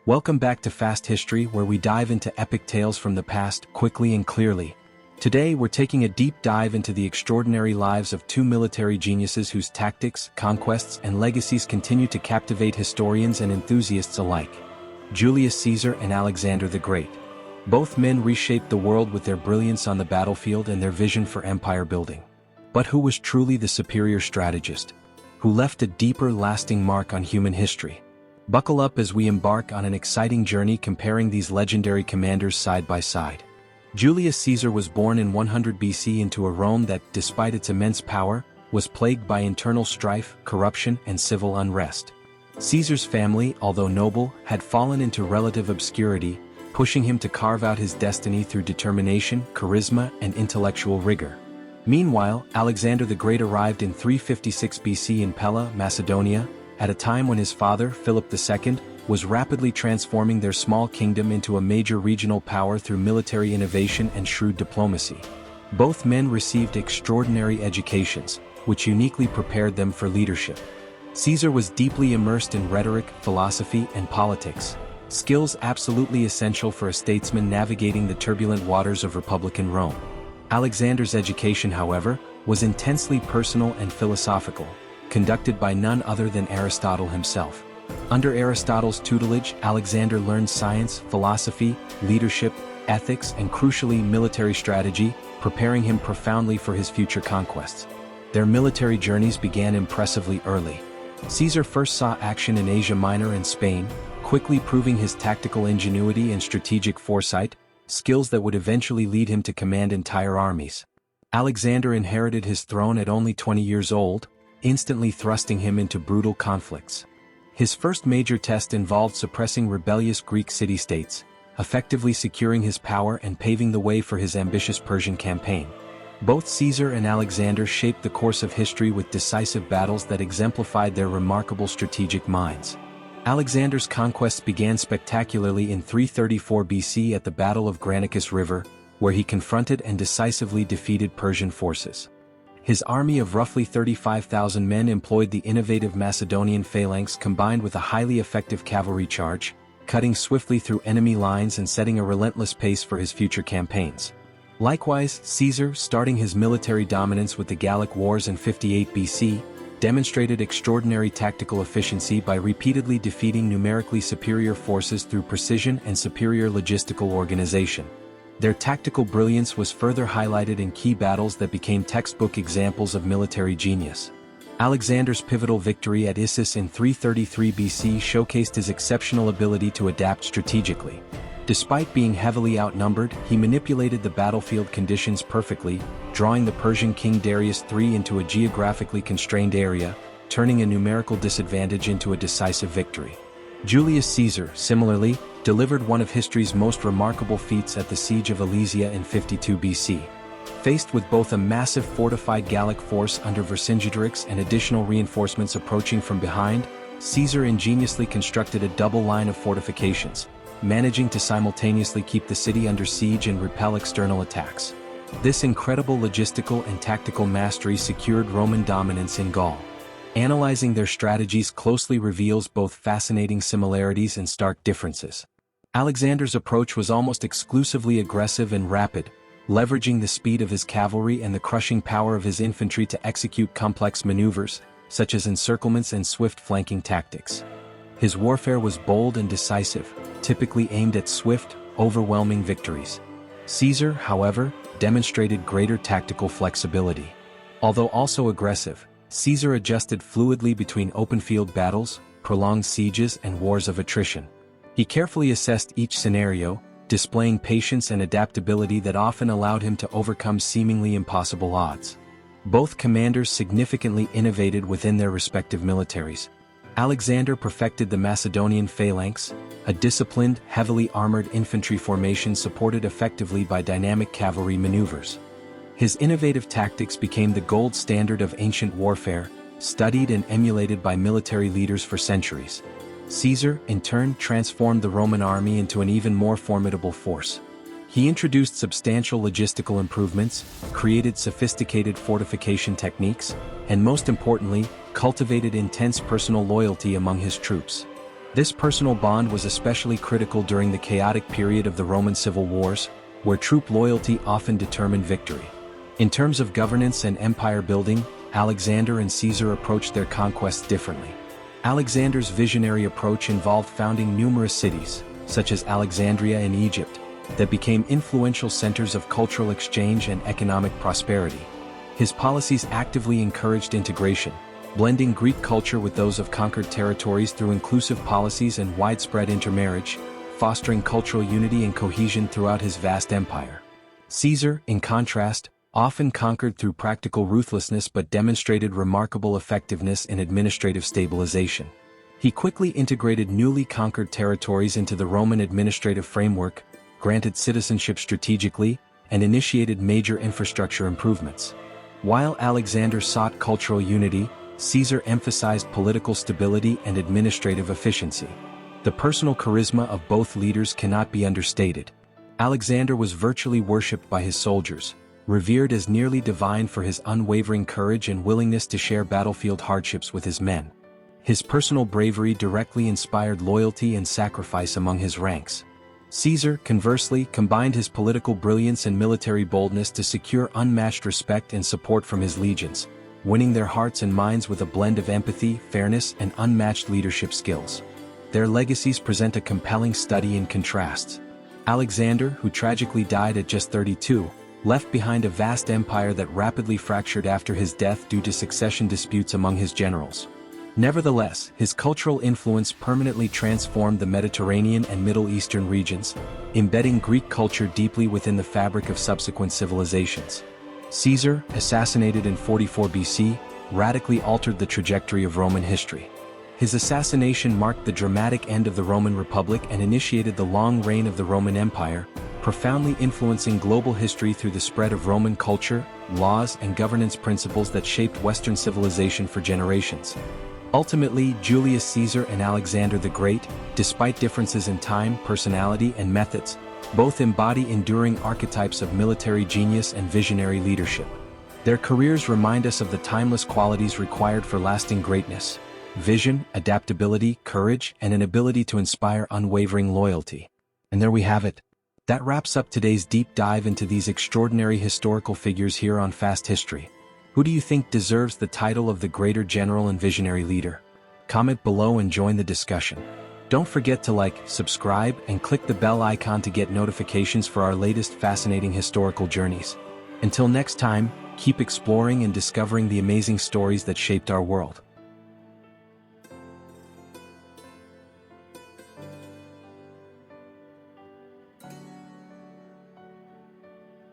Welcome back to Fast History, where we dive into epic tales from the past quickly and clearly. Today we're taking a deep dive into the extraordinary lives of two military geniuses whose tactics, conquests, and legacies continue to captivate historians and enthusiasts alike. Julius Caesar and Alexander the Great. Both men reshaped the world with their brilliance on the battlefield and their vision for empire building. But who was truly the superior strategist? Who left a deeper, lasting mark on human history? Buckle up as we embark on an exciting journey comparing these legendary commanders side by side. Julius Caesar was born in 100 BC into a Rome that, despite its immense power, was plagued by internal strife, corruption, and civil unrest. Caesar's family, although noble, had fallen into relative obscurity, pushing him to carve out his destiny through determination, charisma, and intellectual rigor. Meanwhile, Alexander the Great arrived in 356 BC in Pella, Macedonia, at a time when his father, Philip II, was rapidly transforming their small kingdom into a major regional power through military innovation and shrewd diplomacy. Both men received extraordinary educations, which uniquely prepared them for leadership. Caesar was deeply immersed in rhetoric, philosophy, and politics, skills absolutely essential for a statesman navigating the turbulent waters of Republican Rome. Alexander's education, however, was intensely personal and philosophical, conducted by none other than Aristotle himself. Under Aristotle's tutelage, Alexander learned science, philosophy, leadership, ethics, and crucially military strategy, preparing him profoundly for his future conquests. Their military journeys began impressively early. Caesar first saw action in Asia Minor and Spain, quickly proving his tactical ingenuity and strategic foresight, skills that would eventually lead him to command entire armies. Alexander inherited his throne at only 20 years old, instantly thrusting him into brutal conflicts. His first major test involved suppressing rebellious Greek city-states, effectively securing his power and paving the way for his ambitious Persian campaign. Both Caesar and Alexander shaped the course of history with decisive battles that exemplified their remarkable strategic minds. Alexander's conquests began spectacularly in 334 BC at the Battle of Granicus River, where he confronted and decisively defeated Persian forces. His army of roughly 35,000 men employed the innovative Macedonian phalanx combined with a highly effective cavalry charge, cutting swiftly through enemy lines and setting a relentless pace for his future campaigns. Likewise, Caesar, starting his military dominance with the Gallic Wars in 58 BC, demonstrated extraordinary tactical efficiency by repeatedly defeating numerically superior forces through precision and superior logistical organization. Their tactical brilliance was further highlighted in key battles that became textbook examples of military genius. Alexander's pivotal victory at Issus in 333 BC showcased his exceptional ability to adapt strategically. Despite being heavily outnumbered, he manipulated the battlefield conditions perfectly, drawing the Persian king Darius III into a geographically constrained area, turning a numerical disadvantage into a decisive victory. Julius Caesar, similarly, delivered one of history's most remarkable feats at the Siege of Alesia in 52 BC. Faced with both a massive fortified Gallic force under Vercingetorix and additional reinforcements approaching from behind, Caesar ingeniously constructed a double line of fortifications, managing to simultaneously keep the city under siege and repel external attacks. This incredible logistical and tactical mastery secured Roman dominance in Gaul. Analyzing their strategies closely reveals both fascinating similarities and stark differences. Alexander's approach was almost exclusively aggressive and rapid, leveraging the speed of his cavalry and the crushing power of his infantry to execute complex maneuvers, such as encirclements and swift flanking tactics. His warfare was bold and decisive, typically aimed at swift, overwhelming victories. Caesar, however, demonstrated greater tactical flexibility. Although also aggressive, Caesar adjusted fluidly between open-field battles, prolonged sieges, and wars of attrition. He carefully assessed each scenario, displaying patience and adaptability that often allowed him to overcome seemingly impossible odds. Both commanders significantly innovated within their respective militaries. Alexander perfected the Macedonian phalanx, a disciplined, heavily armored infantry formation supported effectively by dynamic cavalry maneuvers. His innovative tactics became the gold standard of ancient warfare, studied and emulated by military leaders for centuries. Caesar, in turn, transformed the Roman army into an even more formidable force. He introduced substantial logistical improvements, created sophisticated fortification techniques, and most importantly, cultivated intense personal loyalty among his troops. This personal bond was especially critical during the chaotic period of the Roman civil wars, where troop loyalty often determined victory. In terms of governance and empire building, Alexander and Caesar approached their conquests differently. Alexander's visionary approach involved founding numerous cities, such as Alexandria in Egypt, that became influential centers of cultural exchange and economic prosperity. His policies actively encouraged integration, blending Greek culture with those of conquered territories through inclusive policies and widespread intermarriage, fostering cultural unity and cohesion throughout his vast empire. Caesar, in contrast, often conquered through practical ruthlessness but demonstrated remarkable effectiveness in administrative stabilization. He quickly integrated newly conquered territories into the Roman administrative framework, granted citizenship strategically, and initiated major infrastructure improvements. While Alexander sought cultural unity, Caesar emphasized political stability and administrative efficiency. The personal charisma of both leaders cannot be understated. Alexander was virtually worshipped by his soldiers, revered as nearly divine for his unwavering courage and willingness to share battlefield hardships with his men. His personal bravery directly inspired loyalty and sacrifice among his ranks. Caesar, conversely, combined his political brilliance and military boldness to secure unmatched respect and support from his legions, winning their hearts and minds with a blend of empathy, fairness, and unmatched leadership skills. Their legacies present a compelling study in contrasts. Alexander, who tragically died at just 32, left behind a vast empire that rapidly fractured after his death due to succession disputes among his generals. Nevertheless, his cultural influence permanently transformed the Mediterranean and Middle Eastern regions, embedding Greek culture deeply within the fabric of subsequent civilizations. Caesar, assassinated in 44 BC, radically altered the trajectory of Roman history. His assassination marked the dramatic end of the Roman Republic and initiated the long reign of the Roman Empire, profoundly influencing global history through the spread of Roman culture, laws, and governance principles that shaped Western civilization for generations. Ultimately, Julius Caesar and Alexander the Great, despite differences in time, personality, and methods, both embody enduring archetypes of military genius and visionary leadership. Their careers remind us of the timeless qualities required for lasting greatness: vision, adaptability, courage, and an ability to inspire unwavering loyalty. And there we have it. That wraps up today's deep dive into these extraordinary historical figures here on Fast History. Who do you think deserves the title of the greater general and visionary leader? Comment below and join the discussion. Don't forget to like, subscribe, and click the bell icon to get notifications for our latest fascinating historical journeys. Until next time, keep exploring and discovering the amazing stories that shaped our world.